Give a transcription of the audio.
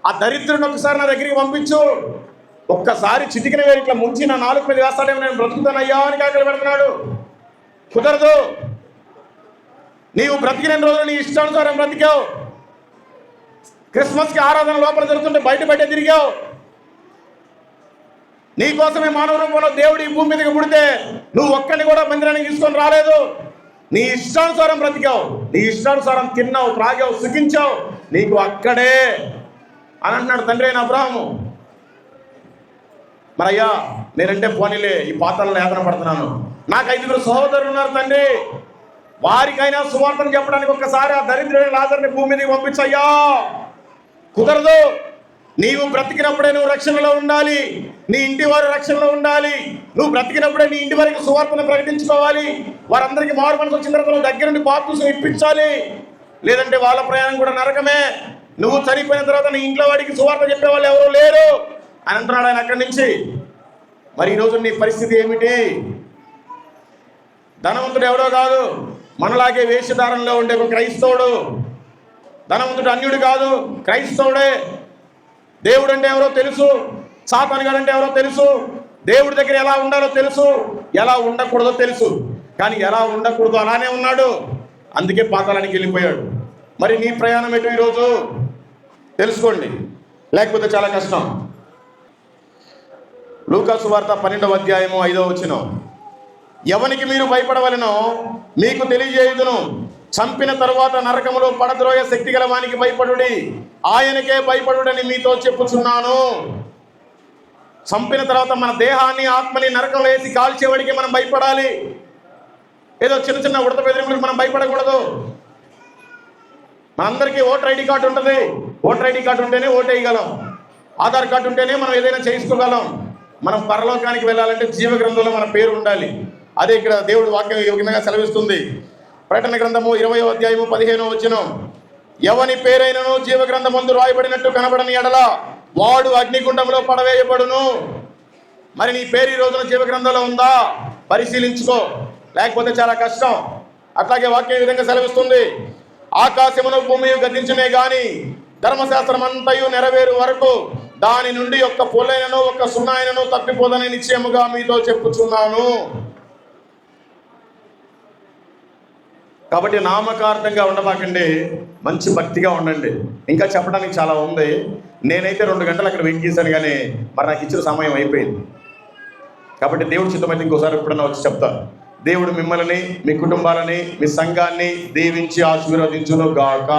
ఆ దరిద్రుని ఒకసారి నా దగ్గరికి పంపించు, ఒక్కసారి చిటికిన వేరు ఇట్లా ముంచి నా నాలుగు మీద వేస్తాడేమో, నేను బ్రతుకుతానయ్యా అని కాకలు పెడుతున్నాడు. కుదరదు. నీవు బ్రతికిన రోజులు నీ ఇష్టానుసారం బ్రతికావు. క్రిస్మస్కి ఆరాధన లోపల జరుగుతుంటే బయట తిరిగావు. నీకోసమే మానవ రూపంలో దేవుడు ఈ భూమి మీదకి పుడితే నువ్వు ఒక్కడిని కూడా మందిరానికి తీసుకొని రాలేదు. నీ ఇష్టానుసారం బ్రతికావు, నీ ఇష్టానుసారం తిన్నావు, త్రాగావు, సుఖించావు. నీకు అక్కడే అని అంటున్నాడు తండ్రి అయిన అబ్రాహాము. మరయ్యా నేనంటే పోనీలే, ఈ పాత్రలను యాతన పడుతున్నాను, నాకు 5 సహోదరులు ఉన్నారు తండ్రి, వారికైనా సువార్తను చెప్పడానికి ఒక్కసారి ఆ దరిద్రుని లాజరుని భూమి మీదకి పంపించయ్యా. కుదరదు. నీవు బ్రతికినప్పుడే నువ్వు రక్షణలో ఉండాలి, నీ ఇంటి వారు రక్షణలో ఉండాలి. నువ్వు బ్రతికినప్పుడే నీ ఇంటి వారికి సువార్తను ప్రకటించుకోవాలి. వారందరికీ మారు మనసు వచ్చిన తర్వాత నువ్వు దగ్గర నుండి బాప్తిసం ఇప్పించాలి. లేదంటే వాళ్ళ ప్రయాణం కూడా నరకమే. నువ్వు చనిపోయిన తర్వాత నీ ఇంట్లో వాడికి సువార్త చెప్పేవాళ్ళు ఎవరు లేరు అని అంటున్నాడు ఆయన అక్కడి నుంచి. మరి ఈరోజు నీ పరిస్థితి ఏమిటి? ధనవంతుడు ఎవరో కాదు, మనలాగే వేషధారంలో ఉండే ఒక క్రైస్తవుడు. ధనవంతుడు అన్యుడు కాదు, క్రైస్తవుడే. దేవుడు అంటే ఎవరో తెలుసు, సాతాను గారు అంటే ఎవరో తెలుసు, దేవుడి దగ్గర ఎలా ఉండాలో తెలుసు, ఎలా ఉండకూడదో తెలుసు. కానీ ఎలా ఉండకూడదు అలానే ఉన్నాడు, అందుకే పాతాళానికి వెళ్ళిపోయాడు. మరి నీ ప్రయాణం ఎటు ఈరోజు తెలుసుకోండి, లేకపోతే చాలా కష్టం. లూకా సువార్త 12వ అధ్యాయము 5వ వచనం, ఎవనికి మీరు భయపడవలెనో మీకు తెలియజేయుదును, చంపిన తరువాత నరకములో పడద్రోయ శక్తి గల వానికి భయపడుడి, ఆయనకే భయపడుడని మీతో చెప్పుచున్నాను. చంపిన తర్వాత మన దేహాన్ని ఆత్మని నరకంలో వేసి కాల్చేవాడికి మనం భయపడాలి. ఏదో చిన్న ఉడత బెదిరింపులకు మనం భయపడకూడదు. మనందరికీ ఓటర్ ఐడి కార్డు ఉంటుంది. ఓటర్ ఐడి కార్డు ఉంటేనే ఓటు వేయగలం. ఆధార్ కార్డు ఉంటేనే మనం ఏదైనా చేసుకోగలం. మనం పరలోకానికి వెళ్ళాలంటే జీవ గ్రంథంలో మన పేరు ఉండాలి. అదే ఇక్కడ దేవుడు వాక్యం ఈ విధంగా సెలవిస్తుంది. ప్రకటన గ్రంథము 20వ అధ్యాయము 15వ వచనం, ఎవని పేరైనను జీవ గ్రంథమందు రాయబడినట్టు కనబడని ఎడల వాడు అగ్నిగుండంలో పడవేయబడును. మరి నీ పేరు ఈ రోజున జీవ గ్రంథంలో ఉందా? పరిశీలించుకో, లేకపోతే చాలా కష్టం. అట్లాగే వాక్యం ఈ విధంగా సెలవిస్తుంది, ఆకాశమును భూమి గతించునే గాని ధర్మశాస్త్రం అంతయు నెరవేరు వరకు దాని నుండి ఒక్క పొలైనను ఒక్క సున్నాయనను తప్పిపోదని నిశ్చయముగా మీతో చెప్పుచున్నాను. కాబట్టి నామకార్థంగా ఉండమాకండి, మంచి భక్తిగా ఉండండి. ఇంకా చెప్పడానికి చాలా ఉంది. నేనైతే 2 గంటలు అక్కడ వెయిట్ చేశాను, కానీ మరి నాకు ఇచ్చిన సమయం అయిపోయింది. కాబట్టి దేవుడి చిత్తమైతే ఇంకోసారి ఎప్పుడన్నా వచ్చి చెప్తాను. దేవుడు మిమ్మల్ని, మీ కుటుంబాలని, మీ సంఘాన్ని దీవించి ఆశీర్వదించును గాక.